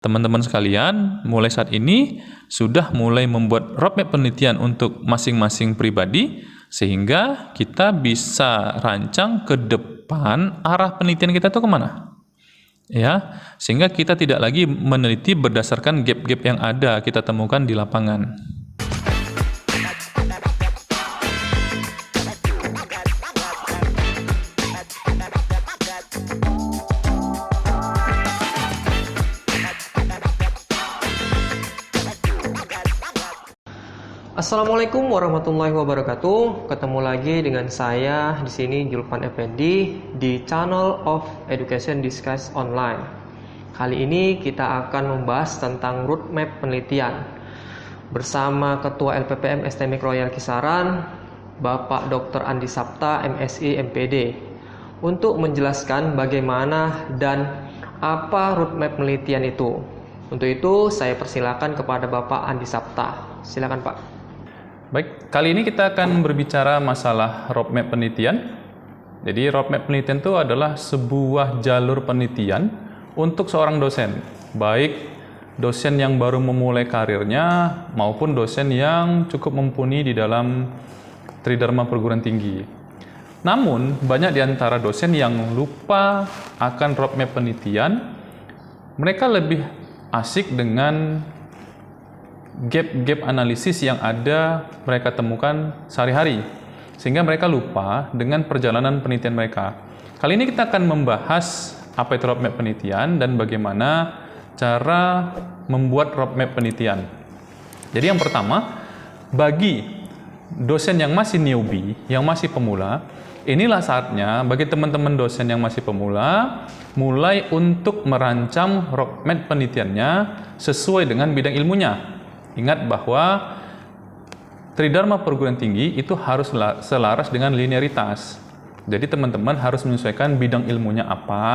Teman-teman sekalian, mulai saat ini sudah mulai membuat roadmap penelitian untuk masing-masing pribadi, sehingga kita bisa rancang ke depan arah penelitian kita itu kemana. Ya, sehingga kita tidak lagi meneliti berdasarkan gap-gap yang ada kita temukan di lapangan. Assalamualaikum warahmatullahi wabarakatuh. Ketemu lagi dengan saya di sini Julpan Effendi di Channel of Education Discuss Online. Kali ini kita akan membahas tentang roadmap penelitian bersama Ketua LPPM STMIK Royal Kisaran, Bapak Dr. Andi Sapta, MSI MPD, untuk menjelaskan bagaimana dan apa roadmap penelitian itu. Untuk itu saya persilakan kepada Bapak Andi Sapta. Silakan Pak. Baik, kali ini kita akan berbicara masalah roadmap penelitian. Jadi roadmap penelitian itu adalah sebuah jalur penelitian untuk seorang dosen, baik dosen yang baru memulai karirnya maupun dosen yang cukup mumpuni di dalam Tridharma perguruan tinggi. Namun, banyak di antara dosen yang lupa akan roadmap penelitian. Mereka lebih asik dengan gap-gap analisis yang ada mereka temukan sehari-hari, sehingga mereka lupa dengan perjalanan penelitian mereka. Kali ini kita akan membahas apa itu roadmap penelitian dan bagaimana cara membuat roadmap penelitian. Jadi yang pertama, bagi dosen yang masih newbie, yang masih pemula, inilah saatnya bagi teman-teman dosen yang masih pemula mulai untuk merancang roadmap penelitiannya sesuai dengan bidang ilmunya. Ingat bahwa Tridharma perguruan tinggi itu harus selaras dengan linearitas. Jadi teman-teman harus menyesuaikan bidang ilmunya apa,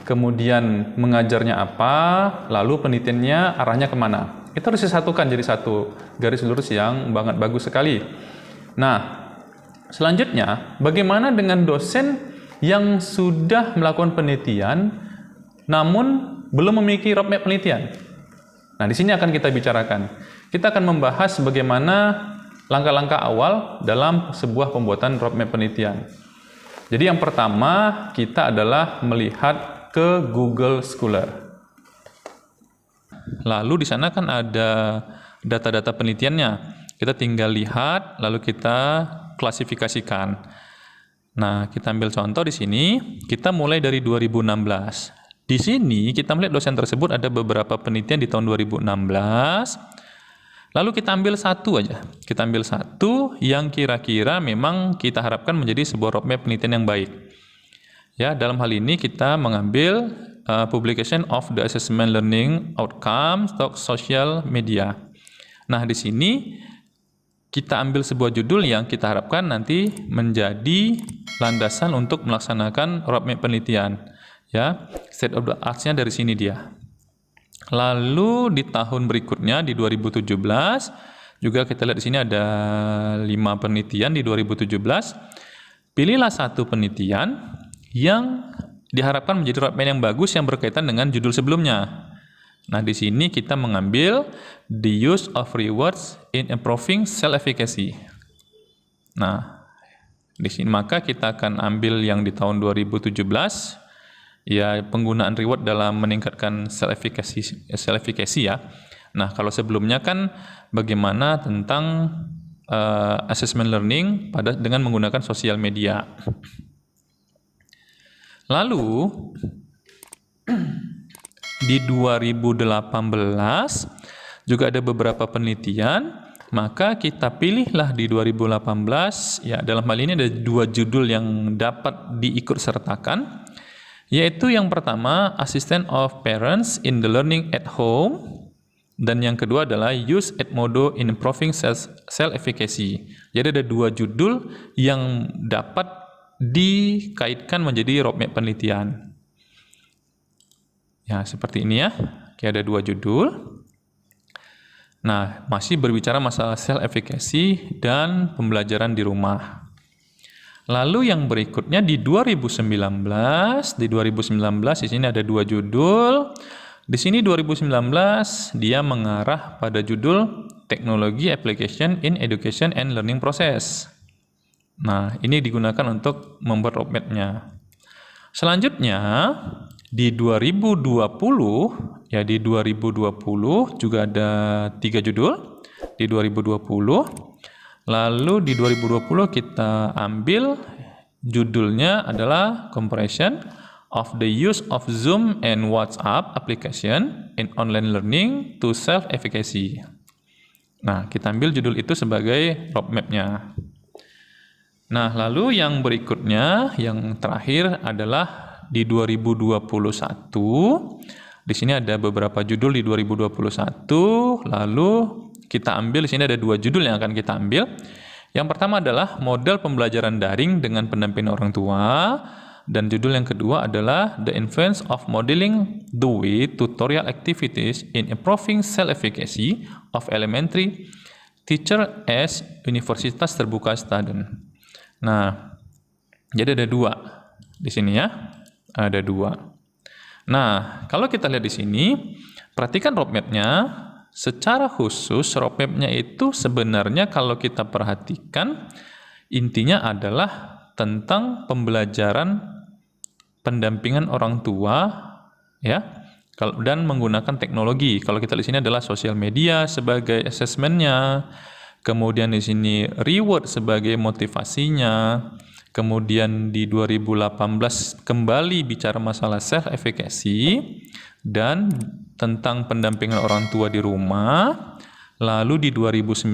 kemudian mengajarnya apa, lalu penelitiannya arahnya kemana. Itu harus disatukan jadi satu garis lurus yang banget bagus sekali. Nah, selanjutnya bagaimana dengan dosen yang sudah melakukan penelitian namun belum memiliki roadmap penelitian? Nah, di sini akan kita bicarakan. Kita akan membahas bagaimana langkah-langkah awal dalam sebuah pembuatan roadmap penelitian. Jadi yang pertama, kita adalah melihat ke Google Scholar. Lalu di sana kan ada data-data penelitiannya. Kita tinggal lihat, lalu kita klasifikasikan. Nah, kita ambil contoh di sini, kita mulai dari 2016. Di sini kita melihat dosen tersebut ada beberapa penelitian di tahun 2016. Lalu kita ambil satu aja. Kita ambil satu yang kira-kira memang kita harapkan menjadi sebuah roadmap penelitian yang baik. Ya, dalam hal ini kita mengambil publication of the assessment learning outcomes talk social media. Nah, di sini kita ambil sebuah judul yang kita harapkan nanti menjadi landasan untuk melaksanakan roadmap penelitian. Ya, state of the arts-nya dari sini dia. Lalu di tahun berikutnya di 2017 juga kita lihat di sini ada 5 penelitian di 2017. Pilihlah satu penelitian yang diharapkan menjadi roadmap yang bagus yang berkaitan dengan judul sebelumnya. Nah, di sini kita mengambil the use of rewards in improving self efficacy. Nah, di sini maka kita akan ambil yang di tahun 2017. Ya, penggunaan reward dalam meningkatkan self efficacy ya. Nah, kalau sebelumnya kan bagaimana tentang assessment learning dengan menggunakan sosial media. Lalu di 2018 juga ada beberapa penelitian, maka kita pilihlah di 2018 ya, dalam hal ini ada 2 judul yang dapat diikut sertakan. Yaitu yang pertama, Assistant of Parents in the Learning at Home, dan yang kedua adalah Use Edmodo in Improving Self-Efficacy. Jadi ada 2 judul yang dapat dikaitkan menjadi roadmap penelitian. Ya, seperti ini ya. Oke, ada 2 judul. Nah, masih berbicara masalah self-efficacy dan pembelajaran di rumah. Lalu yang berikutnya di 2019 di sini ada 2 judul. Di sini 2019 dia mengarah pada judul Teknologi Application in Education and Learning Process. Nah, ini digunakan untuk membuat roadmap-nya. Selanjutnya di 2020 juga ada 3 judul di 2020. Lalu di 2020 kita ambil judulnya adalah Comparison of the use of Zoom and WhatsApp application in online learning to self-efficacy. Nah, kita ambil judul itu sebagai roadmap-nya. Nah, lalu yang berikutnya, yang terakhir adalah di 2021. Di sini ada beberapa judul di 2021, lalu kita ambil di sini ada 2 judul yang akan kita ambil. Yang pertama adalah model pembelajaran daring dengan pendampingan orang tua. Dan judul yang kedua adalah The Influence of Modeling Dewey Tutorial Activities in Improving Self-Efficacy of Elementary Teacher as Universitas Terbuka Student. Nah, jadi ada 2 di sini ya, ada 2. Nah, kalau kita lihat di sini, perhatikan roadmap-nya. Secara khusus roadmap-nya itu sebenarnya kalau kita perhatikan intinya adalah tentang pembelajaran pendampingan orang tua ya, dan menggunakan teknologi. Kalau kita di sini adalah sosial media sebagai assessment-nya, kemudian di sini reward sebagai motivasinya, kemudian di 2018 kembali bicara masalah self efficacy dan tentang pendampingan orang tua di rumah. Lalu di 2019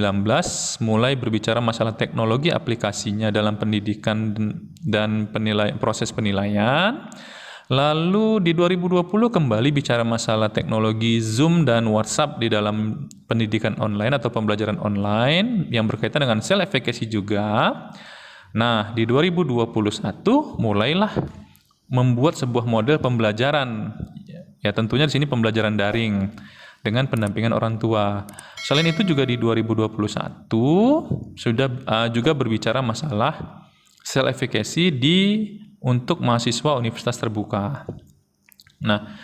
mulai berbicara masalah teknologi aplikasinya dalam pendidikan dan proses penilaian. Lalu di 2020 kembali bicara masalah teknologi Zoom dan WhatsApp di dalam pendidikan online atau pembelajaran online yang berkaitan dengan self efficacy juga. Nah, di 2021 mulailah membuat sebuah model pembelajaran. Ya, tentunya di sini pembelajaran daring dengan pendampingan orang tua. Selain itu juga di 2021 sudah juga berbicara masalah self efficacy untuk mahasiswa universitas terbuka. Nah,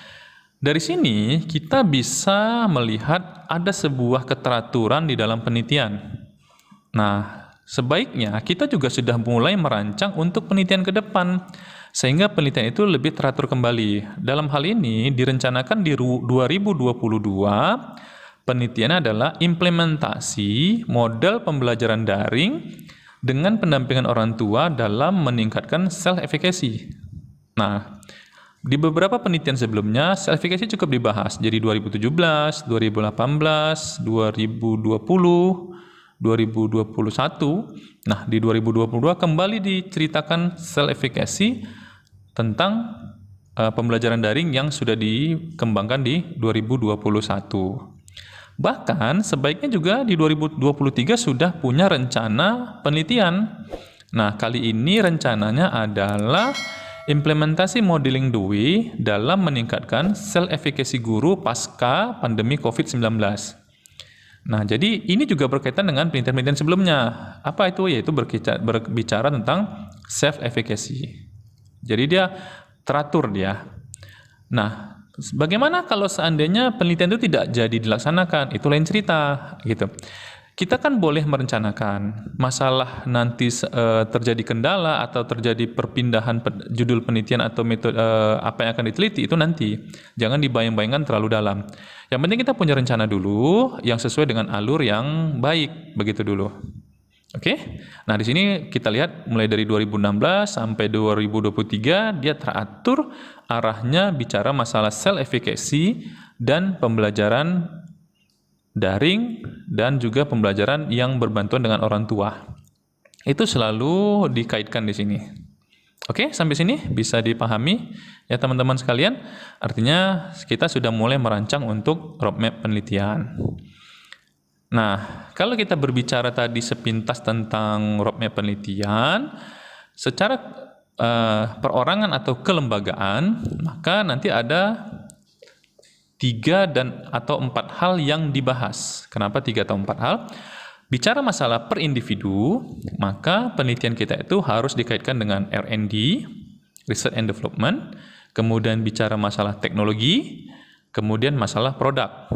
dari sini kita bisa melihat ada sebuah keteraturan di dalam penelitian. Nah, sebaiknya kita juga sudah mulai merancang untuk penelitian ke depan, sehingga penelitian itu lebih teratur kembali. Dalam hal ini direncanakan di 2022, penelitian adalah implementasi model pembelajaran daring dengan pendampingan orang tua dalam meningkatkan self-efficacy. Nah, di beberapa penelitian sebelumnya, self-efficacy cukup dibahas. Jadi 2017, 2018, 2020, 2021. Nah, di 2022 kembali diceritakan self-efficacy tentang pembelajaran daring yang sudah dikembangkan di 2021. Bahkan sebaiknya juga di 2023 sudah punya rencana penelitian. Nah, kali ini rencananya adalah implementasi modeling Dewey dalam meningkatkan self-efficacy guru pasca pandemi COVID-19. Nah, jadi ini juga berkaitan dengan penelitian-penelitian sebelumnya. Apa itu? Yaitu berbicara tentang self-efficacy. Jadi dia teratur dia. Nah, bagaimana kalau seandainya penelitian itu tidak jadi dilaksanakan? Itu lain cerita, gitu. Kita kan boleh merencanakan masalah nanti terjadi kendala atau terjadi perpindahan judul penelitian atau metode apa yang akan diteliti itu nanti. Jangan dibayang-bayangkan terlalu dalam. Yang penting kita punya rencana dulu yang sesuai dengan alur yang baik, begitu dulu. Oke? Nah, di sini kita lihat mulai dari 2016 sampai 2023 dia teratur arahnya bicara masalah self efficacy dan pembelajaran daring dan juga pembelajaran yang berbantuan dengan orang tua. Itu selalu dikaitkan di sini. Oke, sampai sini bisa dipahami ya teman-teman sekalian. Artinya kita sudah mulai merancang untuk roadmap penelitian. Nah, kalau kita berbicara tadi sepintas tentang roadmap penelitian, secara perorangan atau kelembagaan, maka nanti ada 3 atau 4 hal yang dibahas. Kenapa 3 atau 4 hal? Bicara masalah per individu, maka penelitian kita itu harus dikaitkan dengan R&D, Research and Development, kemudian bicara masalah teknologi, kemudian masalah produk.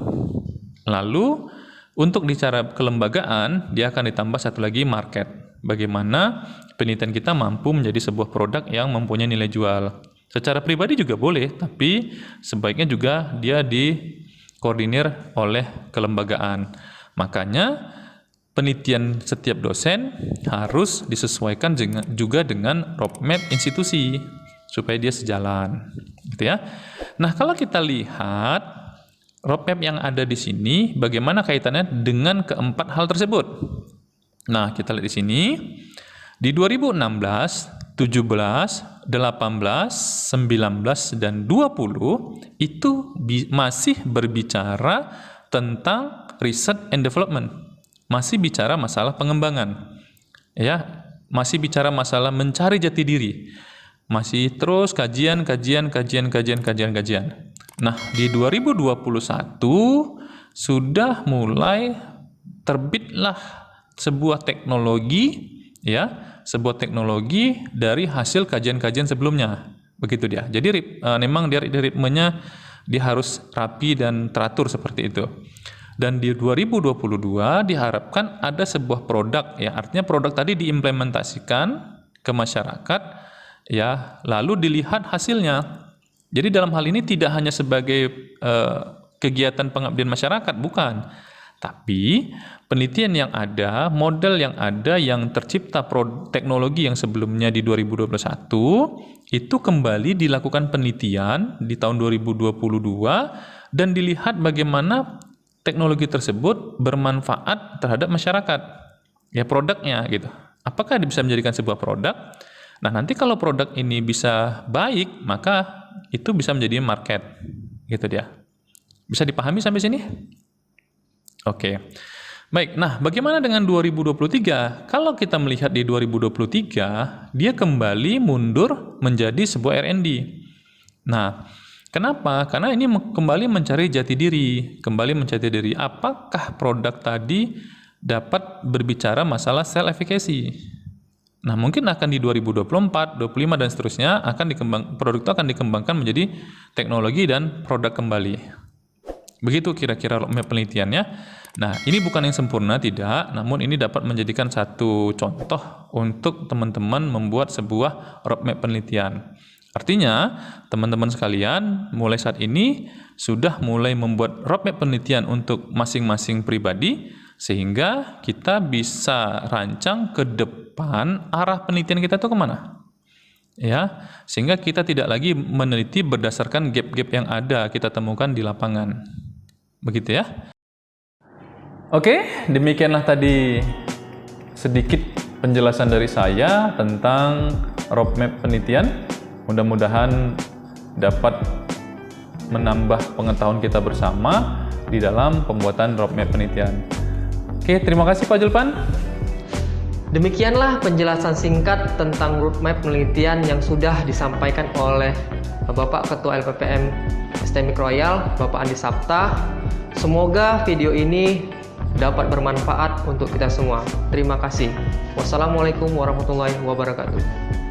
Lalu untuk bicara kelembagaan, dia akan ditambah satu lagi market. Bagaimana penelitian kita mampu menjadi sebuah produk yang mempunyai nilai jual. Secara pribadi juga boleh, tapi sebaiknya juga dia dikoordinir oleh kelembagaan. Makanya penelitian setiap dosen harus disesuaikan juga dengan roadmap institusi supaya dia sejalan, gitu ya. Nah, kalau kita lihat roadmap yang ada di sini, bagaimana kaitannya dengan keempat hal tersebut? Nah, kita lihat di sini, di 2016, 17, 18, 19, dan 20 itu masih berbicara tentang research and development, masih bicara masalah pengembangan, ya, masih bicara masalah mencari jati diri, masih terus kajian. Nah, di 2021 sudah mulai terbitlah sebuah teknologi, ya, sebuah teknologi dari hasil kajian-kajian sebelumnya. Begitu dia. Jadi memang dia ritmenya dia harus rapi dan teratur seperti itu. Dan di 2022 diharapkan ada sebuah produk, ya, artinya produk tadi diimplementasikan ke masyarakat, ya, lalu dilihat hasilnya. Jadi dalam hal ini tidak hanya sebagai kegiatan pengabdian masyarakat, bukan. Tapi penelitian yang ada, model yang ada, yang tercipta teknologi yang sebelumnya di 2021, itu kembali dilakukan penelitian di tahun 2022 dan dilihat bagaimana teknologi tersebut bermanfaat terhadap masyarakat, ya, produknya gitu. Apakah bisa menjadikan sebuah produk? Nah, nanti kalau produk ini bisa baik, maka itu bisa menjadi market, gitu dia. Bisa dipahami sampai sini? Oke. Baik, nah bagaimana dengan 2023? Kalau kita melihat di 2023, dia kembali mundur menjadi sebuah R&D. Nah, kenapa? Karena ini kembali mencari jati diri, apakah produk tadi dapat berbicara masalah cell efficacy. Nah, mungkin akan di 2024, 25 dan seterusnya produk itu akan dikembangkan menjadi teknologi dan produk kembali. Begitu kira-kira roadmap penelitiannya. Nah, ini bukan yang sempurna, tidak, namun ini dapat menjadikan satu contoh untuk teman-teman membuat sebuah roadmap penelitian. Artinya, teman-teman sekalian mulai saat ini sudah mulai membuat roadmap penelitian untuk masing-masing pribadi, sehingga kita bisa rancang ke depan arah penelitian kita itu kemana. Ya, sehingga kita tidak lagi meneliti berdasarkan gap-gap yang ada kita temukan di lapangan. Begitu ya. Oke, demikianlah tadi sedikit penjelasan dari saya tentang roadmap penelitian. Mudah-mudahan dapat menambah pengetahuan kita bersama di dalam pembuatan roadmap penelitian. Oke, terima kasih Pak Julpan. Demikianlah penjelasan singkat tentang roadmap penelitian yang sudah disampaikan oleh Bapak Ketua LPPM STMIK Royal, Bapak Andi Sapta. Semoga video ini dapat bermanfaat untuk kita semua. Terima kasih. Wassalamualaikum warahmatullahi wabarakatuh.